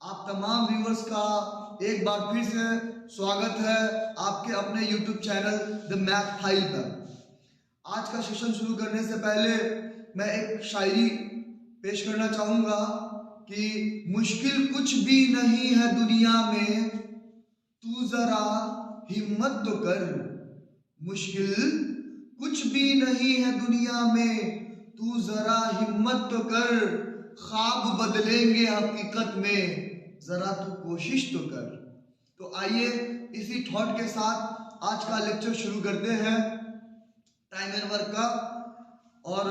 आप तमाम व्यूअर्स का एक बार फिर से स्वागत है आपके अपने YouTube channel the math file पर। आज का सेशन शुरू करने से पहले मैं एक शायरी पेश करना चाहूंगा कि मुश्किल कुछ भी नहीं है दुनिया में, तू जरा हिम्मत तो कर। मुश्किल कुछ भी नहीं है दुनिया में, तू जरा हिम्मत तो कर। ख्वाब बदलेंगे हकीकत में, जरा तू कोशिश तो कर। तो आइए इसी थॉट के साथ आज का लेक्चर शुरू करते हैं टाइम एंड वर्क का। और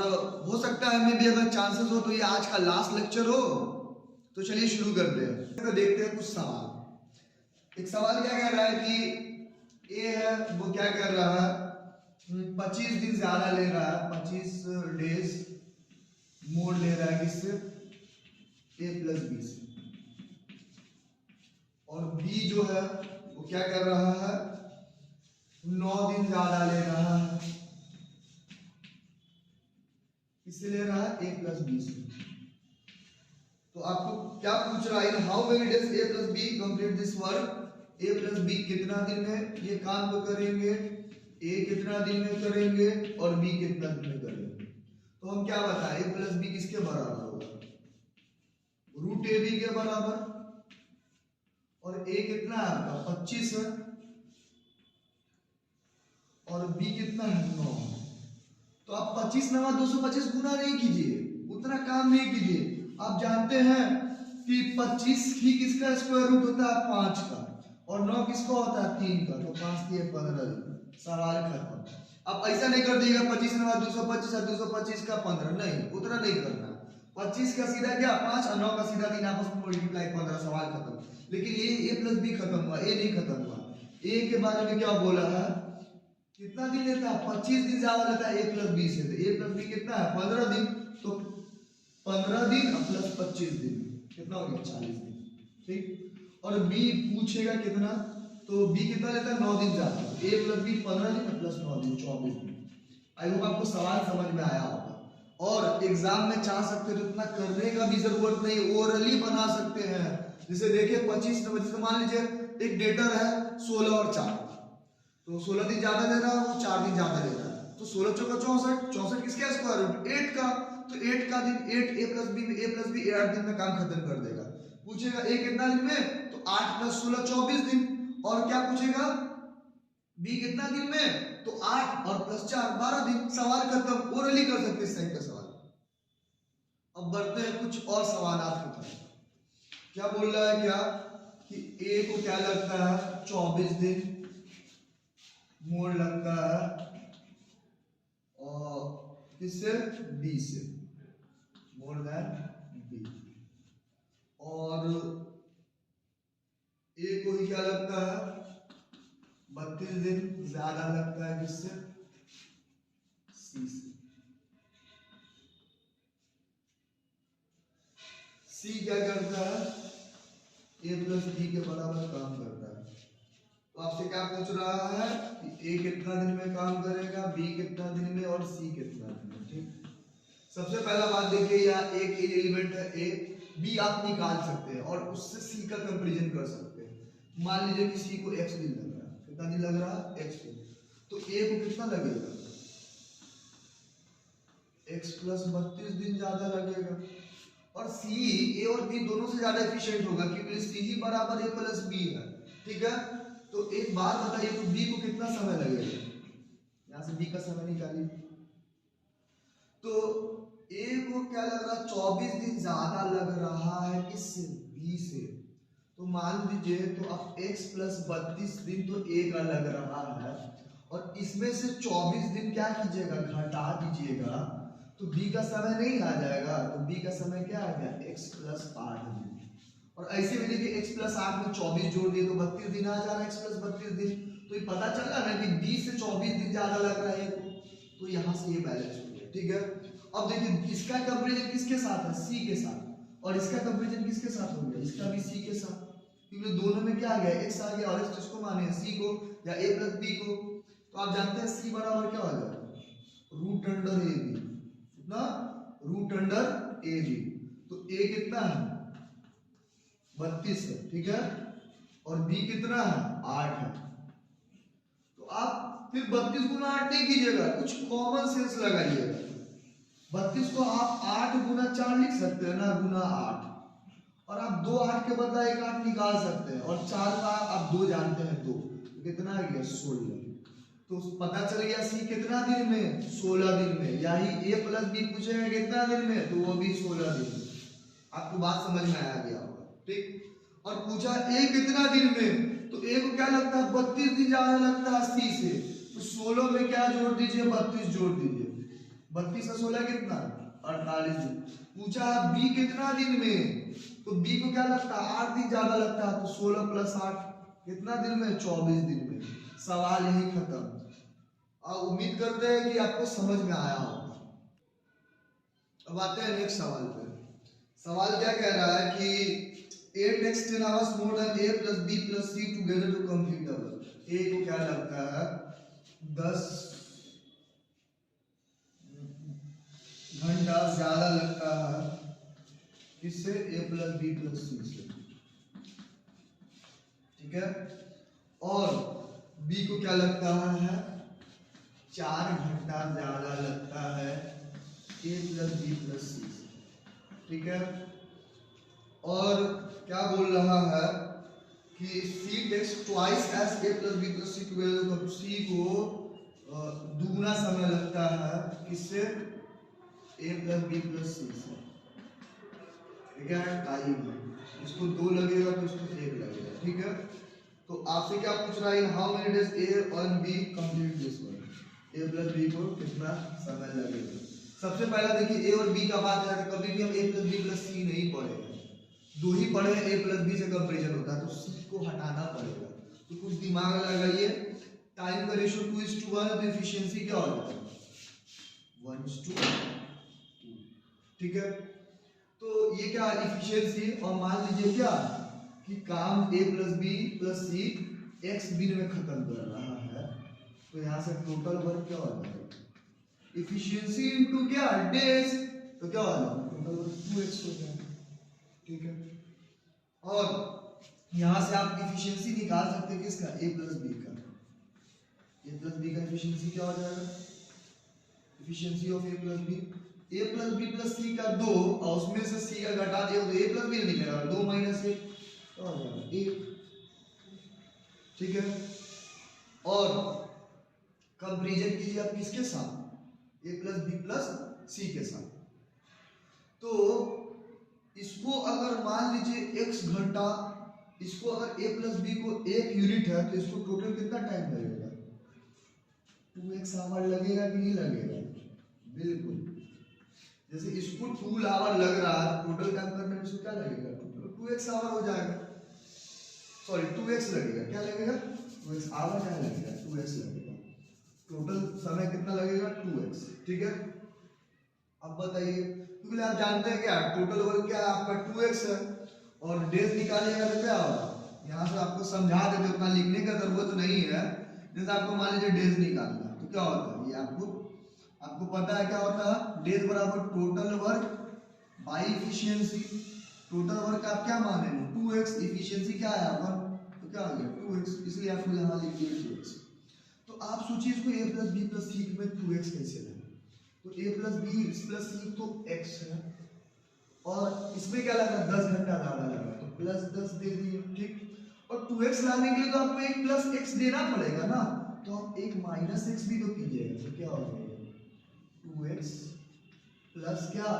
हो सकता है हमें भी अगर चांसेस हो तो ये आज का लास्ट लेक्चर हो। तो चलिए शुरू करते हैं। तो देखते हैं कुछ सवाल। एक सवाल क्या कह रहा है कि ए है वो क्या कर रहा है, 25 दिन ज्यादा ले रहा है, 25 डेज मोड ले रहा है किससे, ए प्लस बी से। और बी जो है वो क्या कर रहा है, 9 दिन ज्यादा ले रहा है। किससे ले रहा है, ए प्लस बी से। तो आपको क्या पूछ रहा है, how many days A plus B complete this work. A plus B कितना दिन में ये काम को करेंगे, ए कितना दिन में करेंगे और बी कितना दिन में करेंगे। तो हम क्या बताएं, ए प्लस बी किसके बराबर होगा, रूट ए बी के बराबर। और ए कितना है आपका 25 है और बी कितना है 9। तो आप 25 9 225 गुना नहीं कीजिए, उतना काम नहीं कीजिए। आप जानते हैं कि 25 ही किसका स्क्वायर रूट होता है, 5 का, और 9 किसका होता है, 3 का। तो 5 3 15 दिन, सवाल खत्म। अब ऐसा नहीं कर दिएगा 25 9 225 और 225 का 15, नहीं, उतना नहीं करना। 25 का सीधा क्या 5 और 9 का सीधा 3, आपस में मल्टीप्लाई 15, सवाल खत्म। लेकिन ये ए प्लस बी खत्म हुआ, ए नहीं खत्म हुआ। ए के बारे में क्या बोला है, कितना दिन लेता है, 25 दिन ज्यादा लेता है ए प्लस बी से। तो ए प्लस बी कितना है 15 दिन। तो 15 दिन प्लस 25 दिन कितना हो गया 40 दिन, ठीक। और बी पूछेगा कितना, तो बी कितना लेता है 9 दिन ज्यादा। ए प्लस बी 15 दिन प्लस 9 दिन 24 दिन। आई होप आपको सवाल समझ में आया होगा। और एग्जाम में चाह सकते तो इतना करने का भी जरूरत नहीं, ओरली बना सकते हैं। जैसे देखिए 25 नंबर, मान लीजिए एक डेटर है 16 और 4, तो 16 दिन ज्यादा ले रहा है, वो 4 दिन ज्यादा ले रहा है। तो 16 चौका 64, 64 किसका स्क्वायर रूट 8 का। तो 8 का दिन 8 ए प्लस बी में, ए प्लस बी 8 दिन में काम खत्म कर देगा। पूछेगा ए कितना दिन में, तो 8 प्लस 16 24 दिन। और क्या पूछेगा, बी कितना दिन में, तो 8 और प्लस 4 12 दिन, सवाल खत्म। ओरली कर सकते इस टाइप का सवाल। अब बढ़ते हैं कुछ और सवाल आपकी तरफ। क्या बोल रहा है, क्या कि ए को क्या लगता है 24 दिन मोड़ लगता है, और किससे, बी से, मोर देन बी। और ए को ही क्या लगता है 32 दिन ज्यादा लगता है, किससे, सी से। सी क्या करता है, ए प्लस बी के बराबर काम करता है। तो आपसे क्या पूछ रहा है कि ए कितना दिन में काम करेगा, बी कितना दिन में और सी कितना दिन में, ठीक। सबसे पहला बात देखिए, यहाँ एक एलिमेंट है ए, बी आप निकाल सकते हैं और उससे सी का कंपैरिजन कर सकते हैं। मान लीजिए कि सी को x दिन लग रहा है, कितना दिन लग रहा है, x दिन। तो ए को कितना लगेगा, x प्लस 32 दिन ज्यादा लगेगा। और सी ए और बी दोनों से ज्यादा एफिशिएंट होगा, क्योंकि सी ही बराबर ए प्लस बी है, ठीक है। तो एक बात बताइए, तो बी को कितना समय लगेगा, यहां से बी का समय निकालिए। तो ए को क्या लग रहा है 24 दिन ज्यादा लग रहा है, किससे, बी से। तो मान लीजिए, तो अब x प्लस 32 दिन तो ए का लग रहा है, और इसमें से 24 दिन क्या कीजिएगा, घटा दीजिएगा, तो बी का समय नहीं आ जाएगा। तो बी का समय क्या आ गया, x प्लस 8 दिन। और ऐसे भी देखिए x प्लस 8 में 24 जोड़ दिए तो 32 दिन आ जा रहा है, x प्लस 32 दिन। तो ये पता चल रहा है ना कि बी से 24 दिन ज्यादा लग रहा है। तो यहाँ से ये बैलेंस हो गया, ठीक है। अब देखिए इसका कंपैरिजन किसके साथ है, सी के साथ, और इसका कंपैरिजन किसके साथ हो गया, इसका भी सी के साथ, क्योंकि दोनों में क्या आ गया, x आ गया, और x किसको माने, सी को, या a प्लस b को। तो आप जानते हैं c बराबर क्या हो जाएगा, रूट अंडर ए बी, कितना, रूट अंडर ए बी। तो a कितना है 32 है, ठीक है, और b कितना है 8 है। तो आप फिर 32 गुना 8 नहीं कीजिएगा, कुछ कॉमन सेंस लगाइएगा। 32 को आप 8 गुना 4 लिख सकते हैं ना, गुना 8, और आप 2 8 के बदला 1 8 निकाल सकते हैं, और 4 का आप 2 जानते हैं 2, तो कितना आ गया 16। तो पता चल गया सी कितना दिन में 16 दिन में, यही a प्लस बी पूछेगा कितना दिन में, तो वो भी 16 दिन में। आपको बात समझ में आ गया होगा, ठीक। और पूछा a कितना दिन में, तो a को क्या लगता है 32 दिन ज्यादा लगता है 80 से, तो 16 में क्या जोड़ दीजिए 32 जोड़ दीजिए, 32 से 16 कितना 48 दिन। पूछा b कितना दिन में, तो b को क्या लगता है 8 दिन ज्यादा लगता है, तो 16 प्लस 8 कितना दिन में 24 दिन में। सवाल यही खत्म। उम्मीद करते हैं कि आपको समझ में आया होगा। अब आते हैं नेक्स्ट सवाल पे। सवाल क्या कह रहा है कि 8x 10 hours more than a plus b plus c together to complete double। a को क्या लगता है 10 घंटा ज्यादा लगता है किससे, a plus b plus c से, ठीक है, और b को क्या लगता है 4 घंटा ज्यादा लगता है a प्लस बी प्लस सी से, ठीक है। और क्या बोल रहा है कि c takes twice as a plus b plus c together, तो c को दुगना समय लगता है किससे, a प्लस बी प्लस सी से, ठीक है, टाइम है। इसको 2 लगेगा तो इसको 1 लगेगा, ठीक है। तो आपसे क्या पूछ रहा है, हाउ मेनी डेज a और b complete this one, a plus b को कितना समय लगेगा। सबसे पहला देखिए a और b का बात है, तो कभी भी हम a plus b plus c नहीं पढ़ेंगे, 2 ही पढ़े, a प्लस b से कंपैरिजन होता है, तो c को हटाना पड़ेगा। तो कुछ दिमाग लगाइए, टाइम का रेशियो 2:1, तो एफिशिएंसी क्या हो जाता है 1:2, ठीक है। तो ये क्या एफिशिएंसी, और मान लीजिए क्या कि काम a plus B plus C x दिन में खत्म कर रहा है, तो यहाँ से टोटल वर्क क्या हो जाएगा एफिशिएंसी इनटू क्या डेज, तो क्या हो जाएगा टोटल वर्क 2x हो जाएगा, ठीक है। और यहाँ से आप एफिशिएंसी निकाल सकते हैं किसका, a प्लस बी का, a प्लस बी का एफिशिएंसी क्या हो जाएगा, efficiency of a plus B plus c का 2, और उसमें से c का घटा दिया तो a प्लस बी निकलेगा, 2 माइनस 1 क्या हो जाएगा 1, ठीक है। और कंपैरिजन कीजिए आप किसके साथ, a plus B plus c के साथ। तो इसको अगर मान लीजिए x घंटा, इसको अगर a प्लस बी को 1 यूनिट है, तो इसको टोटल कितना टाइम लगेगा 2x आवर लगेगा कि नहीं लगेगा, बिल्कुल। जैसे इसको 2 आवर लग रहा है, टोटल काम करने में इसको क्या लगेगा, टोटल 2x आवर हो जाएगा, सॉरी 2x लगेगा, क्या लगेगा 2x आवर, क्या लगेगा 2x लगेगा, टोटल समय कितना लगेगा 2x, ठीक है। अब बताइए, क्योंकि आप जानते हैं क्या टोटल वर्क क्या है आपका 2x है, और डेज निकालिएगा तो क्या होगा, यहाँ से आपको समझा देते, उतना लिखने का जरूरत नहीं है। जैसे आपको मान लीजिए डेज निकालना है, तो क्या होता है, ये आपको पता है क्या होता है, डेज बराबर total work by efficiency. Total work आप क्या माने 2x, एफिशिएंसी क्या है 1, तो क्या हो गया 2x, इसलिए आपको यहाँ लिख दिया 2x। तो आप सोचिए इसको a प्लस बी प्लस सी में 2x कैसे लगे, तो a प्लस बी प्लस सी तो x है, और इसमें क्या लगा 10 घंटा ज्यादा लगा, तो प्लस 10 दे दिए, ठीक। और 2x लाने के लिए तो आपको एक प्लस x देना पड़ेगा ना, तो आप एक माइनस x भी तो कीजिएगा, तो क्या हो जाएगा 2x प्लस क्या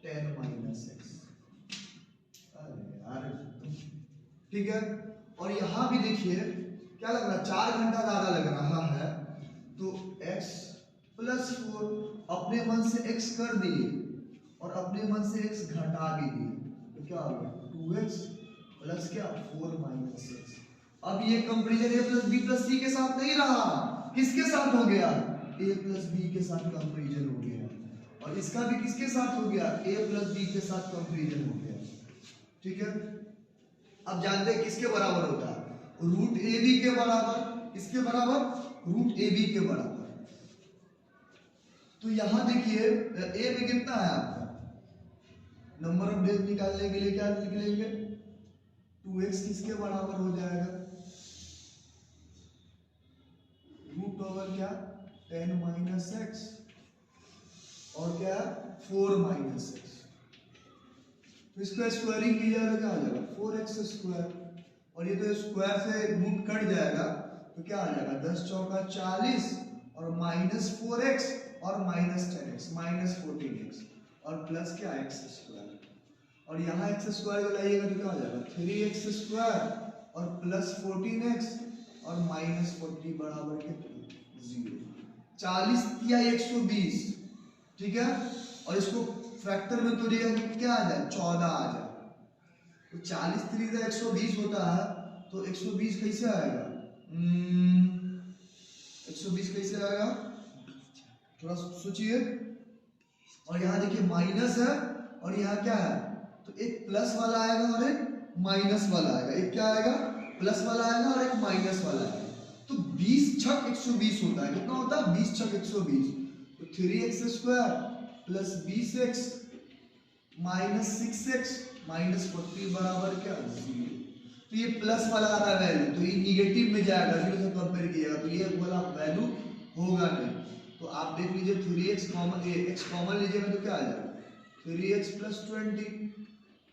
10 माइनस x, अरे यार, ठीक है। और यहाँ भी देखिए क्या लग रहा है 4 घंटा ज्यादा लग रहा है, तो x प्लस 4, अपने मन से x कर दिए और अपने मन से x घटा भी दिए, तो क्या हो गया 2x प्लस क्या 4 माइनस x। अब ये comparison a plus B plus c के साथ नहीं रहा, किसके साथ हो गया a प्लस बी के साथ कंपैरिजन हो गया, और इसका भी किसके साथ हो गया a प्लस बी के साथ कंपैरिजन हो गया, ठीक है। अब जानते हैं किसके बराबर होता है, रूट ए बी के बराबर, किसके बराबर रूट ए बी के बराबर। तो यहां देखिए ए में कितना है आपका, नंबर ऑफ डेज निकालने के लिए क्या लिख लेंगे 2x किसके बराबर हो जाएगा? रूट ओवर क्या 10 माइनस एक्स और क्या 4 माइनस एक्स। तो इसका स्क्वायरिंग की जाएगा क्या आ जाएगा 4x स्क्वायर, और ये तो स्क्वायर से रूट कट जाएगा तो क्या आ जाएगा 10 चौका 40 और माइनस 4x और माइनस 10x माइनस 14x और प्लस क्या x स्क्वायर, और यहाँ x स्क्वायर को लाइएगा तो क्या हो जाएगा 3x स्क्वायर और प्लस 14x और माइनस 40 बराबर कितना 0। 40 या 120, ठीक है, और इसको फैक्टर में तोड़िएगा कि क्या आ जाए 14 आ जाए। तो 40 3 से 120 होता है, तो 120 कैसे आएगा 120 कैसे आएगा थोड़ा सोचिए। और यहाँ देखिए माइनस है और यहाँ क्या है, तो एक प्लस वाला आएगा और एक माइनस वाला आएगा, एक क्या आएगा प्लस वाला आएगा और एक माइनस वाला आएगा। तो 20 छक 120 होता है, कितना होता है 20 छक 120, तो 3x square plus 20x minus 6x minus 40 बराबर क्या 0। तो ये प्लस वाला आ रहा है वैल्यू, तो ये निगेटिव में जाएगा, 0 से कंपेयर किया तो ये वाला वैल्यू होगा नहीं। तो आप देख लीजिए 3x कॉमन, x कॉमन लीजिएगा तो क्या आ जाएगा 3x प्लस 20,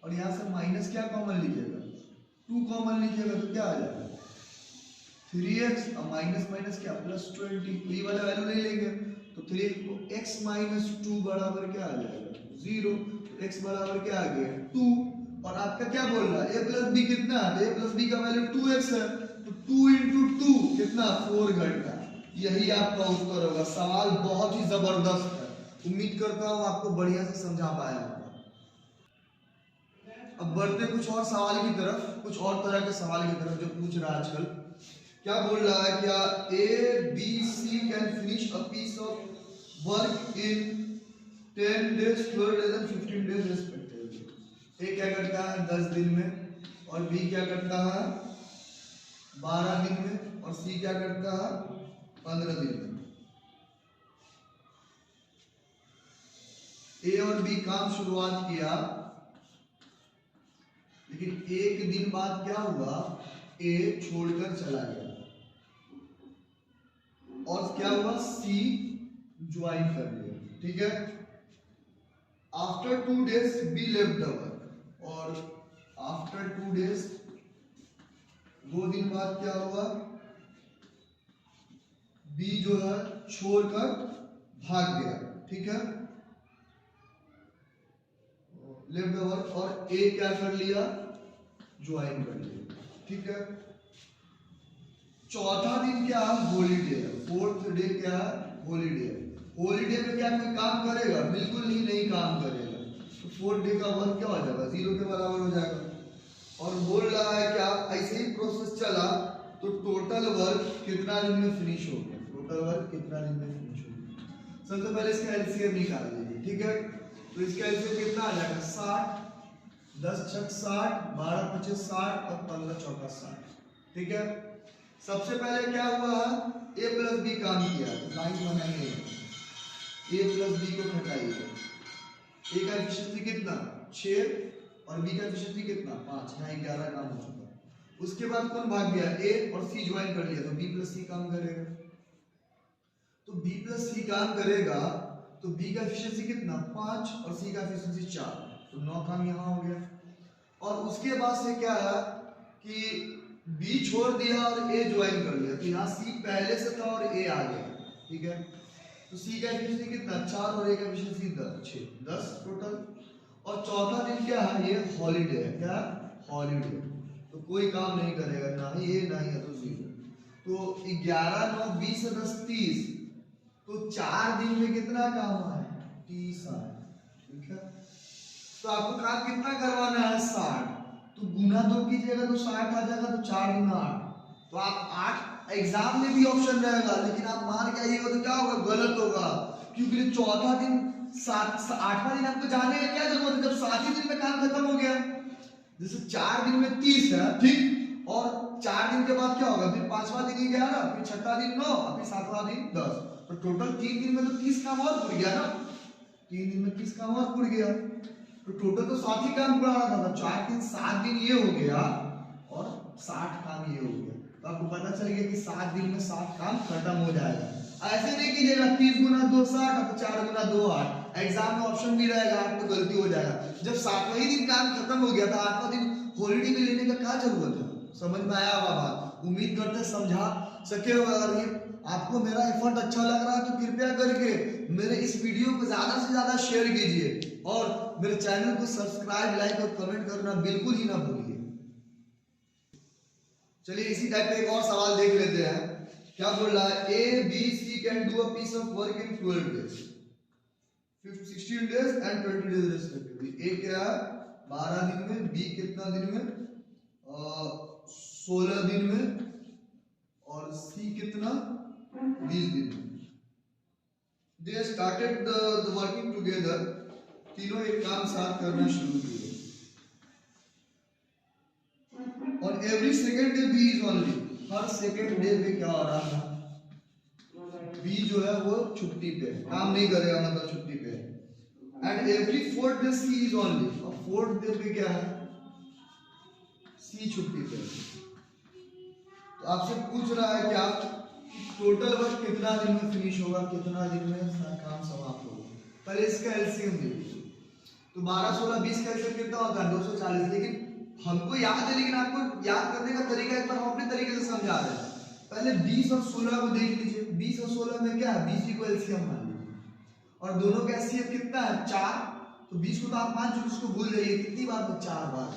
और यहाँ से माइनस क्या कॉमन लीजिएगा 2 कॉमन लीजिएगा तो क्या आ जाएगा 3x और माइनस माइनस क्या प्लस 20। ये वाला वैल्यू नहीं लेंगे तो 3x को x माइनस 2 बराबर क्या आ जाएगा 0, तो x बराबर क्या आ गया 2। और आपका क्या बोल रहा है a प्लस बी कितना है, a प्लस बी का वैल्यू 2x है, तो 2 इंटू 2 कितना 4 घंटा। यही आपका उत्तर होगा। सवाल बहुत ही जबरदस्त है, उम्मीद करता हूँ आपको बढ़िया से समझा पाया होगा। अब बढ़ते कुछ और सवाल की तरफ, कुछ और तरह के सवाल की तरफ जो पूछ रहा है आजकल। क्या बोल रहा है, क्या A, B, C can finish a piece of work in 10 days, 12 days and 15 days respectively। A क्या करता है 10 दिन में, और B क्या करता है 12 दिन में, और C क्या करता है 15 दिन में। A और B काम शुरुआत किया, लेकिन एक दिन बाद क्या हुआ A छोड़कर चला गया, और क्या हुआ C ज्वाइन कर लिया, ठीक है। After 2 days B left the work, और आफ्टर 2 days 2 दिन बाद क्या हुआ B जो है छोड़कर भाग गया, ठीक है, लेफ्ट द वर्क, और A क्या कर लिया ज्वाइन कर लिया, ठीक है। चौथा दिन क्या हॉलीडे है, 4th डे क्या हॉलीडे है। हॉलीडे में क्या कोई काम करेगा, बिल्कुल नहीं काम करेगा, तो 4th डे का वर्क क्या हो जाएगा 0 के बराबर हो जाएगा। और बोल रहा है कि आप ऐसे ही प्रोसेस चला तो टोटल वर्क कितना दिन में फिनिश हो गया, टोटल वर्क कितना दिन में फिनिश हो गया। सबसे पहले इसका एलसीएम निकाल लीजिए, ठीक है। तो इसका एलसीएम कितना आ जाएगा 60, 10 छक 60, 12 25 60 और 15 चौका 60, ठीक है। सबसे पहले क्या हुआ है A प्लस बी काम किया, लाइन बनाइए, A प्लस बी को घटाइए। A का एफिशिएंसी कितना 6 और B का एफिशिएंसी कितना 5, यहाँ 11 काम हो चुका। उसके बाद कौन भाग गया A और C ज्वाइन कर लिया, तो B प्लस C काम करेगा। तो B प्लस C काम करेगा तो B का एफिशिएंसी कितना 5 और C का एफिशिएंसी 4, तो 9 काम यहाँ हो गया। और उसके बाद से क्या है कि B छोड़ दिया और A ज्वाइन कर लिया, तो यहाँ C पहले से था और A आ गया, ठीक है। तो C का एफिशिएंसी कितना 4 और A का एफिशिएंसी 10 टोटल। और चौथा दिन क्या है, ये हॉलीडे है, क्या हॉलीडे, तो कोई काम नहीं करेगा, ना ही A ना ही तो 0। तो 11 9 20 10 30, तो 4 दिन में कितना काम है 30 आए, ठीक है। तो आपको काम कितना करवाना है 60, तो गुना 2 कीजिएगा तो 60 आ जाएगा, तो 4 गुना 8, तो आप 8 एग्जाम में भी ऑप्शन रहेगा, लेकिन आप मान के आइएगा तो क्या होगा गलत होगा, क्योंकि चौथा दिन 8वां दिन आपको जाने का क्या जरूरत है, जब 7वें दिन में काम खत्म हो गया। जैसे 4 दिन में 30 है, ठीक, और 4 दिन के बाद क्या होगा, फिर 5वां दिन ही गया ना, फिर 6वां दिन 9, फिर 7वां दिन 10, तो टोटल 3 दिन में तो 30 काम और पूरा गया ना, 3 दिन में 30 काम और पूरा गया, तो टोटल तो 7 ही काम कराना था। 4 दिन 7 दिन ये हो गया, 60 काम ये हो गया। तो आपको पता चल गया कि 7 दिन में 60 काम खत्म हो जाएगा। ऐसे नहीं कीजिएगा 30 गुना 2 60 तो 4 गुना 2 8। एग्जाम में ऑप्शन भी रहेगा 8 तो गलती हो जाएगा। जब 7वां ही दिन काम खत्म हो गया था, 8वां दिन हॉलीडे में लेने का क्या जरूरत है? समझ में आया होगा बात? उम्मीद करते समझा सके हो। अगर ये आपको मेरा एफर्ट अच्छा लग रहा है तो कृपया करके मेरे इस वीडियो को ज्यादा से ज्यादा शेयर कीजिए और मेरे चैनल को सब्सक्राइब, लाइक और कमेंट करना बिल्कुल ही ना भूलिए। चलिए इसी टाइप का एक और सवाल देख लेते हैं। क्या बोल रहा है? A B C can do a piece of work in 12 days, 16 days and 20 days respectively। A क्या है? 12 दिन में, बी कितना दिन में? 16 दिन में, और सी कितना? 20 दिन में। They started the working together। तीनों एक काम साथ करना शुरू किए। On every second day B is only। Her second day पे क्या हो रहा है? बी जो है वो छुट्टी पे, काम नहीं करेगा, मतलब छुट्टी पे। And every 4th day C is only. और 4th डे पे क्या है? सी छुट्टी पे। तो आपसे पूछ रहा है क्या टोटल वर्क कितना दिन में फिनिश होगा, कितना दिन में काम समाप्त होगा। पहले इसका एलसीएम देखिए। तो 12 16 20 का एलसीएम कितना होता है? 240। लेकिन हमको याद है, लेकिन आपको याद करने का तरीका एक बार हम अपने तरीके से समझा रहे हैं। पहले 20 और 16 को देख लीजिए। 20 और 16 में क्या है? 20 को एलसीएम मान लीजिए, और दोनों का एचसीएफ कितना है? 4। तो 20 को तो आप मान चुके, उसको भूल जाइए। कितनी बार? तो 4 बार।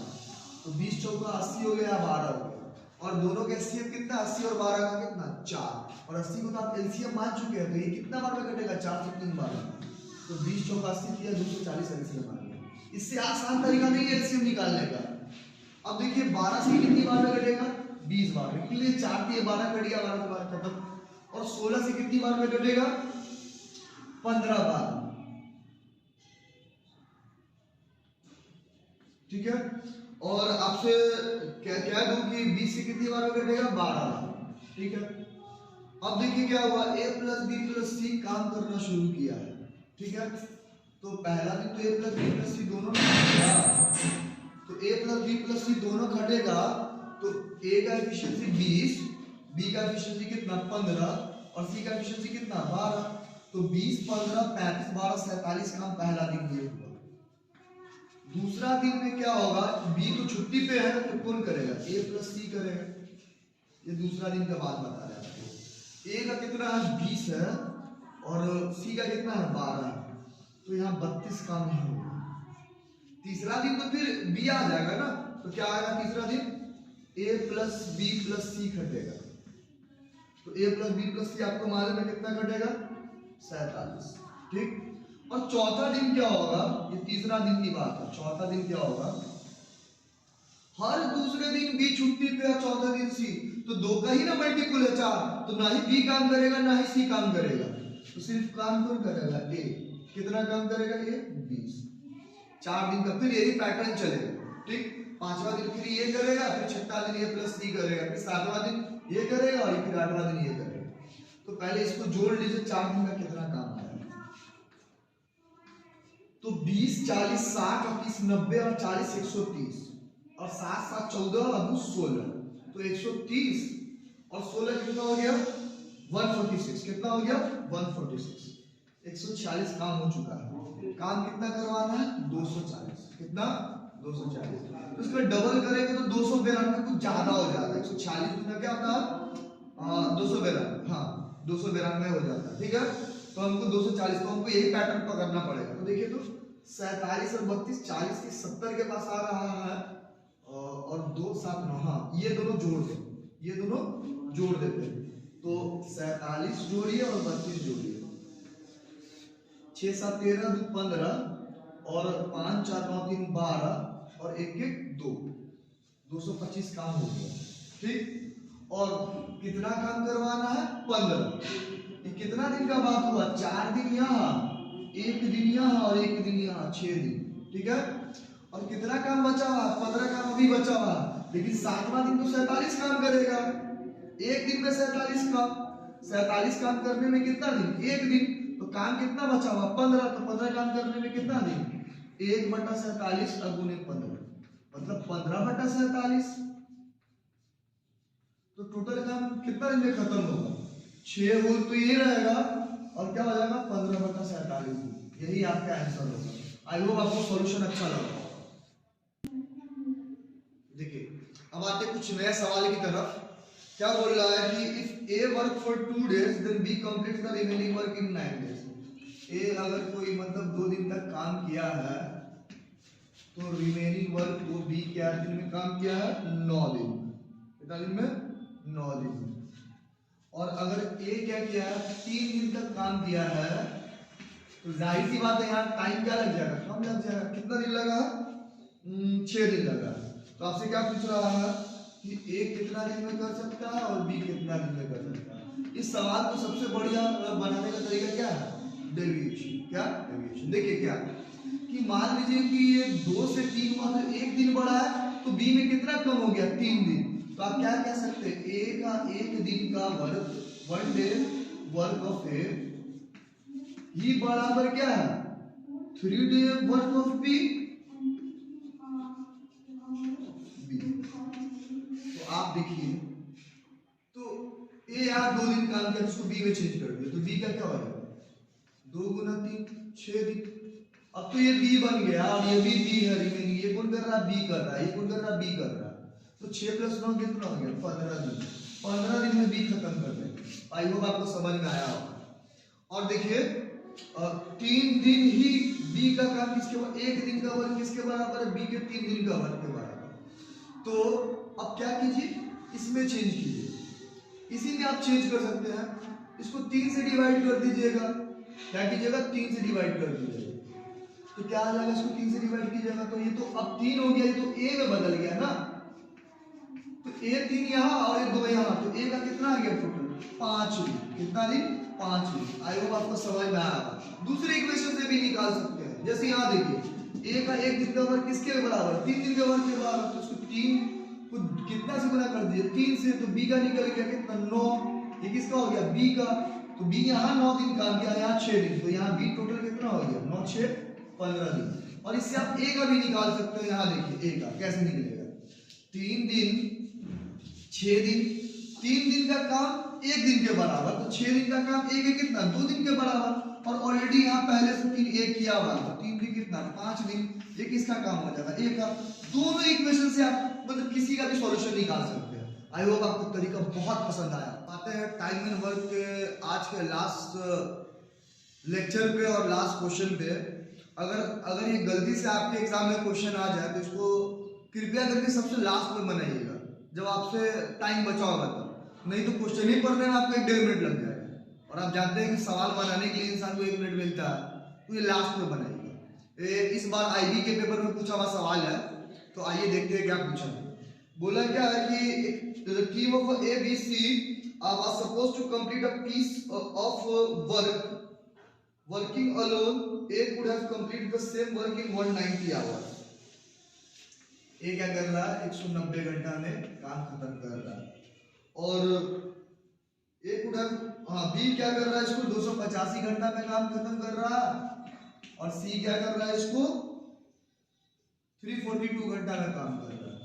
तो 20 चौका 80 हो गया, 12 हो गया। और दोनों का एचसीएफ कितना? 80 और 12 का कितना? 4। और 80 को तो आप एलसीएम मान चुके हैं, तो ये कितना बार में कटेगा? 4 से 3 बार। तो 20 चौका 80 किया, 240 एलसीएम आ गया। इससे आसान तरीका नहीं है एलसीएम निकालने का। अब देखिए 12 से कितनी बार में कटेगा? 20 बार में। इसलिए 4 दिए 12 कट गया, 12 बार खत्म। और 16 से कितनी बार में कटेगा? 15 बार। ठीक है। और आपसे क्या दूं कि 20 से कितनी बार में कटेगा? 12 बार। ठीक है। अब देखिए क्या हुआ? ए प्लस बी प्लस सी काम करना शुरू किया है। ठीक है। तो पहला दिन तो ए प्लस बी प्लस सी दोनों तो a प्लस बी प्लस सी दोनों घटेगा, तो a का एफिशिएंसी 20, b का एफिशिएंसी कितना? 15, और c का एफिशिएंसी कितना? 12। तो 20 15 35 12 47 काम पहला दिन ये हुआ। दूसरा दिन में क्या होगा? b तो छुट्टी पे है, तो कौन करेगा? a प्लस c करेगा। ये दूसरा दिन का बात बता रहा है। a का कितना है? 20 है, और c का कितना है? 12 है। तो यहाँ 32 काम नहीं होगा। तीसरा दिन तो फिर बी आ जाएगा ना, तो क्या आएगा तीसरा दिन? a प्लस बी प्लस सी घटेगा। तो a प्लस बी प्लस सी आपको मालूम है कितना घटेगा? 47। ठीक। और चौथा दिन क्या होगा? ये तीसरा दिन की बात है। चौथा दिन क्या होगा? हर दूसरे दिन बी छुट्टी पे है, चौथा दिन सी। तो 2 का ही ना मल्टीपल है 4, तो ना ही बी काम करेगा ना ही सी काम करेगा। तो सिर्फ काम कौन करेगा? ए। कितना काम करेगा? ए 20। 4 दिन का फिर यही पैटर्न चलेगा। ठीक। 5वां दिन फिर ये करेगा, फिर 6वां दिन ये प्लस सी करेगा, फिर 7वां दिन ये करेगा, और फिर 8वां दिन ये करेगा। तो पहले इसको जोड़ लीजिए, 4 दिन का कितना काम आएगा? तो 20 40 60 और 30 90 और 40 130, और 7 7 14 और 2 16। तो 130 और 16 कितना हो गया? 146। कितना हो गया? 146। 140 काम हो चुका है। काम कितना करवाना है? 240। कितना? 240। तो इसका डबल करेंगे तो 292, कुछ ज्यादा हो जाता है। 140 गुना क्या होता है? 292। हाँ 292 हो जाता है। ठीक है। तो हमको 240, तो हमको यही पैटर्न पकड़ना पड़ेगा। तो देखिए तो 47 और 32 40 के 70 के पास आ रहा है, और 2 7 9। हाँ ये दोनों जोड़ दो, ये दोनों जोड़ देते हैं। तो 47 जोड़िए और 32 जोड़िए। 6 7 13 2 15, और 5 4 9 3 12, और 1 1 2, 225 काम हो गया। ठीक। और कितना काम करवाना है? 15। ये कितना दिन का बात हुआ? 4 दिन यहाँ, 1 दिन यहाँ, और 1 दिन यहाँ, 6 दिन। ठीक है। और कितना काम बचा हुआ? 15 काम अभी बचा हुआ। लेकिन 7वां दिन तो 47 काम करेगा। एक दिन में 47 काम। 47 काम करने में कितना दिन? 1 दिन। तो काम कितना बचा हुआ? 15। तो 15 काम करने में कितना दिन? 1/47 गुने 15, मतलब 15/47। कितना दिन में खत्म होगा? 6 होल तो ये रहेगा और क्या हो जाएगा 15/47। यही आपका आंसर होगा। आई होप आपको सॉल्यूशन अच्छा लगा। देखिए अब आते कुछ नए सवाल की तरफ। क्या बोल रहा है कि if A work for 2 days then B complete the remaining work in 9 days। A अगर कोई मतलब 2 दिन तक काम किया है तो रिमेनिंग वर्क वो बी क्या दिन में काम किया है? 9 दिन। कितना दिन में? 9 दिन में। और अगर ए क्या किया है? 3 दिन तक काम किया है तो जाहिर सी बात है यहाँ टाइम क्या लग जाएगा? कम लग जाएगा। कितना दिन लगा? 6 दिन लगा। तो आपसे क्या पूछ रहा है कि ए कितना दिन में कर सकता है और बी कितना दिन में कर सकता है। इस सवाल को सबसे बढ़िया बनाने का तरीका क्या है? डेविएशन। क्या? डेविएशन। देखिए क्या कि मान लीजिए कि ये 2 से 3 हुआ तो 1 दिन बढ़ा है तो बी में कितना कम हो गया? 3 दिन। तो आप क्या कह सकते हैं? ए का 1 दिन का वर्क, 1 डे वर्क ऑफ ए ही बराबर क्या है? 3 डे वर्क ऑफ बी। तो आप देखिए तो ए यहाँ 2 दिन काम किया, उसको बी में चेंज कर दिया तो बी का क्या हो जाएगा? 2 गुना 3 6 दिन। अब तो ये बी बन गया और ये भी बी है रिमेनिंग। ये कौन कर रहा है? बी कर रहा है। ये कौन कर रहा है? बी कर रहा है। तो 6 + 9 कितना हो गया? 15 दिन। 15 दिन में बी खत्म कर देंगे। आई होप आपको समझ में आया होगा। और देखिए 3 दिन ही बी का काम किसके बराबर? 1 दिन का वर्क किसके बराबर है? बी के 3 दिन का वर्क के बराबर। तो अब क्या कीजिए? इसमें चेंज कीजिए। इसी में आप चेंज कर सकते हैं। इसको 3 से डिवाइड कर दीजिएगा। क्या कीजिएगा? 3 से डिवाइड कर दीजिएगा। तो क्या आ जाएगा? इसको 3 से डिवाइड कीजिएगा तो ये तो अब 3 हो गया, ये तो ए में बदल गया ना। तो ए 3 यहाँ और ये 2 यहाँ, तो ए का कितना आ गया टोटल? 5 दिन। कितना दिन? 5 दिन। आई होप आपको समझ में आया। दूसरे इक्वेशन से भी निकाल सकते हैं। जैसे यहाँ देखिए ए का 1 दिन का वर्क किसके बराबर? 3 दिन के वर्क के बराबर। तो उसको 3 को कितना से गुना कर दिए? 3 से। तो बी का निकल गया कितना? 9। ये किसका हो गया? बी का। तो बी यहाँ 9 दिन काम किया, यहाँ 6 दिन। तो यहाँ बी टोटल कितना हो गया? 9 6 15 दिन। और इससे आप ए का भी निकाल सकते हो। यहाँ देखिए ए का कैसे निकलेगा? 3 दिन 6 दिन। 3 दिन का काम 1 दिन के बराबर, तो 6 दिन का काम 1 है कितना? 2 दिन के बराबर। और ऑलरेडी यहाँ पहले से 3 1 किया हुआ है, 3 दिन कितना? 5 दिन। ये किसका काम हो जाएगा? ए का। दोनों इक्वेशन से आप मतलब किसी का भी सॉल्यूशन निकाल सकते हैं। आई होप आपको तरीका बहुत पसंद आया। आते हैं टाइम एंड वर्क के आज के लास्ट लेक्चर पे और लास्ट क्वेश्चन पे। अगर ये गलती से आपके एग्जाम में क्वेश्चन आ जाए तो इसको कृपया करके सबसे लास्ट में बनाइएगा जब आपसे टाइम बचा होगा तब। नहीं तो क्वेश्चन ही पढ़ने में आपको 1-1.5 मिनट लग जाएगा। और आप जानते हैं कि सवाल बनाने के लिए इंसान को 1 मिनट मिलता है, तो ये लास्ट में बनाइएगा। इस बार आईबी के पेपर में पूछा हुआ सवाल है, तो आइए देखते हैं क्या पूछा है। बोला क्या है कि the team of A, B, C was supposed to complete a piece of work. Working alone, A could have completed the same work in 190 hours. A क्या कर रहा है? 190 घंटा में काम खत्म कर रहा है। और A could have B क्या कर रहा है? इसको 285 घंटा में काम खत्म कर रहा है। और C क्या कर रहा है? इसको 342 घंटा में काम कर रहा है।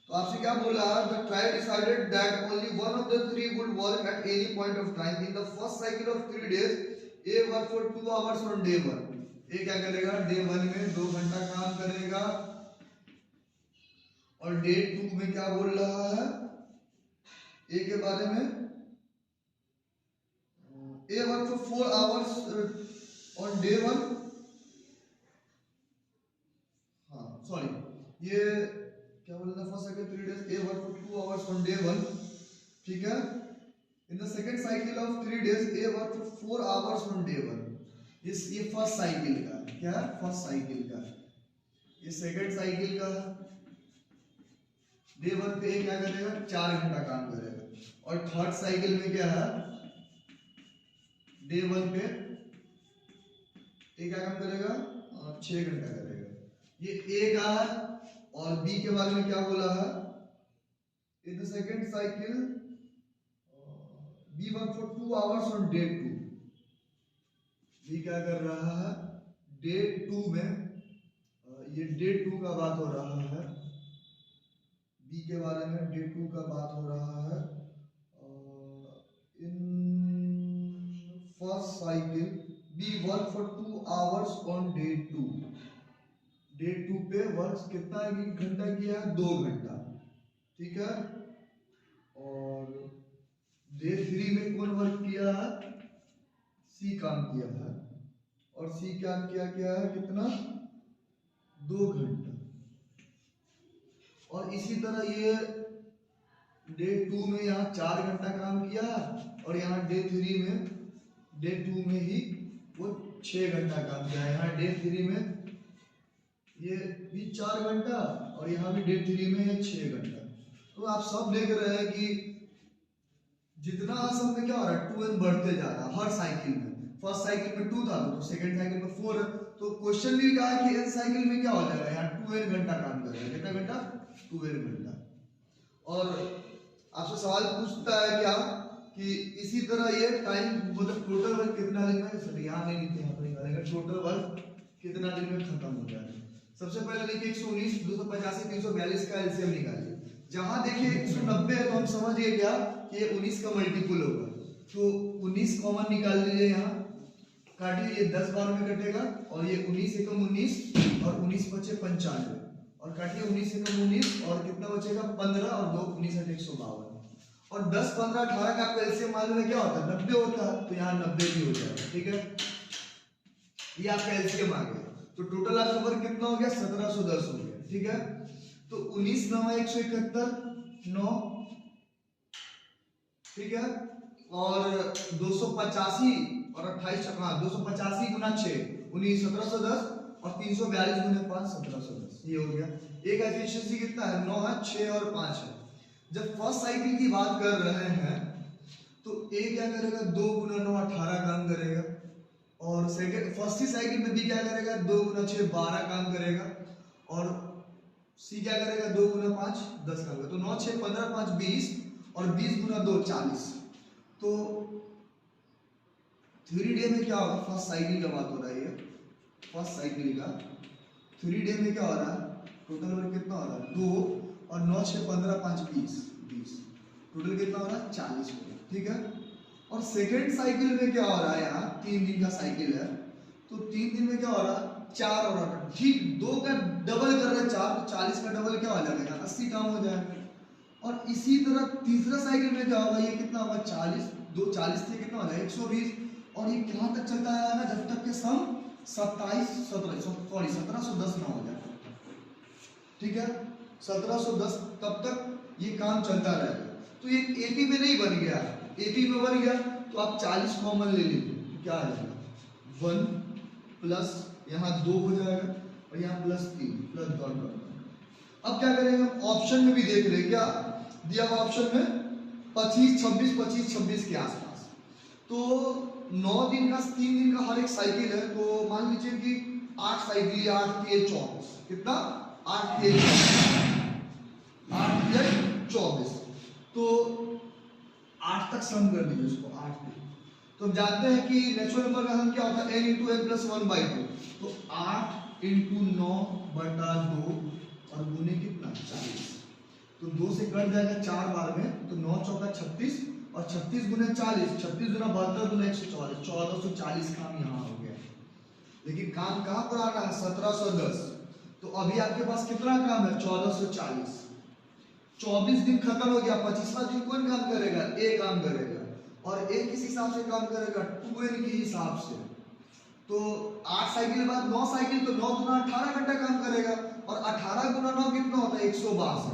तो आपसे क्या बोला? The tribe decided that only one of the three would work at any point of time. In the first cycle of 3 days, A worked for 2 hours on day 1. A क्या करेगा? डे 1 में 2 घंटा काम करेगा। और डे 2 में क्या बोल रहा है A के बारे में? A worked for 4 hours on day 1. हाँ सॉरी, ये क्या बोल रहा है? First cycle 3 days A worked for 2 hours on day 1, ठीक है। In the second cycle of 3 days A worked for 4 hours on day 1। ये फर्स्ट साइकिल का क्या है? फर्स्ट साइकिल का। ये सेकंड साइकिल का डे 1 पे क्या करेगा? 4 घंटा काम करेगा। और थर्ड साइकिल में क्या है? डे 1 पे क्या काम करेगा? 6 घंटा करेगा। ये A का है। और बी के बारे में क्या बोला है? In the second cycle B work for 2 hours on day 2। B क्या कर रहा है? डे 2 में ये डे 2 का बात हो रहा है। बी के बारे में डे 2 का बात हो रहा है। cycle we work for 2 hours on day 2. Day 2 पे वर्क कितना घंटा किया है? 2 घंटा, ठीक है। और डे 3 में कौन वर्क किया है? सी काम किया है, और सी काम किया है कितना? 2 घंटा। और इसी तरह ये डे 2 में यहाँ 4 घंटा काम किया, और यहाँ डे 3 में, डे 2 में ही वो 6 घंटा काम किया है। यहाँ डे 3 में ये भी 4 घंटा, और यहाँ भी डे 3 में ये 6 घंटा। तो आप सब देख रहे हैं कि जितना सब में क्या हो रहा है, 2n बढ़ते जा रहा है हर साइकिल में। फर्स्ट साइकिल में 2 था, तो सेकंड साइकिल में 4 है। तो क्वेश्चन भी कहा कि n साइकिल में क्या हो जाएगा, यहाँ 2n घंटा काम करेगा। कितना घंटा? 2n घंटा। और आपसे सवाल पूछता है क्या कि इसी तरह ये टाइम मतलब टोटल वर्क कितना दिन में, सर यहाँ नहीं लिखते, यहाँ पर निकालेंगे टोटल वर्क कितना दिन में खत्म हो जाएगा। सबसे पहले देखिए 119, 285, 342 का एलसीएम निकालिए। जहां देखिए 190 है तो हम समझ गए क्या कि ये 19 का मल्टीपल होगा, तो 19 कॉमन निकाल लीजिए। यहाँ काटिए, ये 10 बार में कटेगा, और ये 19 एकम 19, और 19 बचे 95, और काटिए 19 एकम 19, और कितना बचेगा? 15, और 2 19 है 152। और 10, 15, 18 का आपको एलसीएम मालूम है क्या होता है? 90 होता है, तो यहाँ 90 भी हो जाएगा, ठीक है। ये आपका एलसीएम आ गया। तो टोटल आपका वर्क कितना हो गया? 1710 हो गया, ठीक है। तो 19 9 171 9, ठीक है। और 285 और 28, हाँ 285 गुना 6 19 1710, और 342 गुना 5 1710, ये हो गया। एक एफिशिएंसी कितना है? 9 है, 6 और 5 है। जब फर्स्ट साइकिल की बात कर रहे हैं तो ए क्या करेगा? 2 गुना 9 18 काम करेगा, और सेकंड फर्स्ट ही साइकिल में बी क्या करेगा? 2 गुना 6 12 काम करेगा, और सी क्या करेगा? 2 गुना 5 10 काम करेगा। तो 9 6 15 5 20, और 20 गुना 2 40। तो 3 डे में क्या होगा? फर्स्ट साइकिल का बात हो रहा है, फर्स्ट साइकिल का 3 डे में क्या हो रहा है? टोटल वर्क कितना हो रहा है? 2, और 9 6 15 5 20 टोटल कितना हो रहा है? 40 हो रहा है, ठीक है। और सेकेंड साइकिल में क्या हो रहा है? यहाँ 3 दिन का साइकिल है, तो 3 दिन में क्या हो रहा है? 4 और 8, ठीक 2 का डबल कर रहे हैं 4, तो 40 का डबल क्या हो जाएगा? 80 काम हो जाएगा। और इसी तरह तीसरा साइकिल में क्या होगा? ये कितना होगा? 40, 2 40 से कितना हो जाएगा? 120, और ये कहाँ तक चलता है ना, जब तक के सम 1710 ना हो जाए, ठीक है। 1710 तब तक ये काम चलता रहेगा। तो ये एपी में नहीं बन गया, एपी में बन गया तो आप 40 कॉमन ले लीजिए, तो क्या आ जाएगा? 1 प्लस यहाँ 2 हो जाएगा, और यहाँ प्लस 3 प्लस डॉट डॉट। अब क्या करेंगे? ऑप्शन में भी देख रहे क्या दिया हुआ? ऑप्शन में 25 26 25 26 के आसपास। तो 9 दिन का 3 दिन का हर एक साइकिल है, तो मान लीजिए कि 8 साइकिल, 8 के 24, कितना? 8 के 24, तो 8 तक सम कर दीजिए उसको, 8 पे। तो हम जानते हैं कि नेचुरल नंबर का सम क्या होता है? n × n + 1/2। तो 8 × 9/2 और गुने कितना? 40। तो 2 से कट जाएगा 4 बार में, तो 9 चौका 36, और 36 गुने 40, 36 गुना 72 गुना 144, 1440 काम यहाँ हो गया। लेकिन काम कहाँ पर आ रहा है? 1710। तो अभी आपके पास कितना काम है? 1440। 24 दिन खत्म हो गया, 25वां दिन कौन काम करेगा? ए काम करेगा, और ए किस हिसाब से काम करेगा? 2n के हिसाब से। तो 8 साइकिल के बाद 9 साइकिल, तो 9 गुना 18 घंटा काम करेगा, और 18 गुना 9 कितना होता है? 162।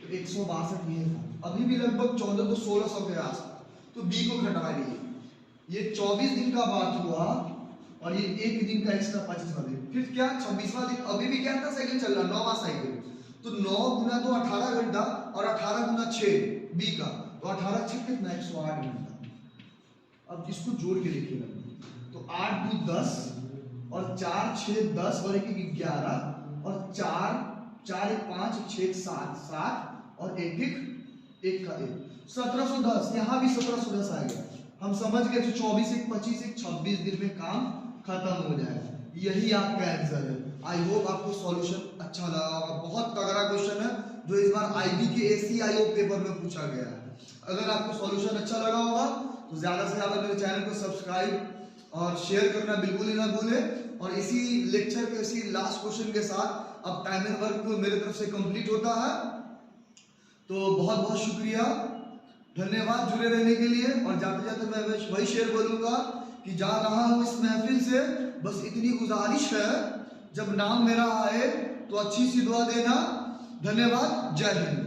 तो 162 ये था। अभी भी लगभग 14 तो 1600 के आसपास। तो बी को घटा रही है। ये 24 दिन का बात हुआ, और ये 1 दिन का एक्स्ट्रा 25वां दिन। फिर क्या 26वां दिन? अभी भी क्या था? साइकिल चल रहा, 9वां साइकिल। तो 9 गुना 2 18 घंटा, और 18 गुना 6 बी का, तो 18 6 कितना? 108 घंटा। अब इसको जोड़ के लिखिएगा, तो 8 2 10, और 4 6 10, और 1 1 11, और 4 4 1 5 6 7 7, और 1 1 1 का 1, 1710। यहाँ भी 1710 आ गया। हम समझ गए, तो 24 1 25 1 26 दिन में काम खत्म हो जाएगा। यही आपका आंसर है। आई होप आपको सॉल्यूशन अच्छा लगा होगा। बहुत तगड़ा क्वेश्चन है, जो इस बार आईबी के एसीआईओ पेपर में पूछा गया है। अगर आपको सॉल्यूशन अच्छा लगा होगा तो ज़्यादा से ज़्यादा मेरे चैनल को सब्सक्राइब और शेयर करना बिल्कुल ही ना भूलें। और इसी लेक्चर के इसी लास्ट क्वेश्चन के साथ अब टाइमर वर्क मेरे तरफ से कंप्लीट होता है। तो बहुत बहुत शुक्रिया, धन्यवाद जुड़े रहने के लिए। और जाते जाते मैं वही शेयर बोलूँगा कि जा रहा हूँ इस महफिल से, बस इतनी गुजारिश है, जब नाम मेरा आए तो अच्छी सी दुआ देना। धन्यवाद, जय हिंद।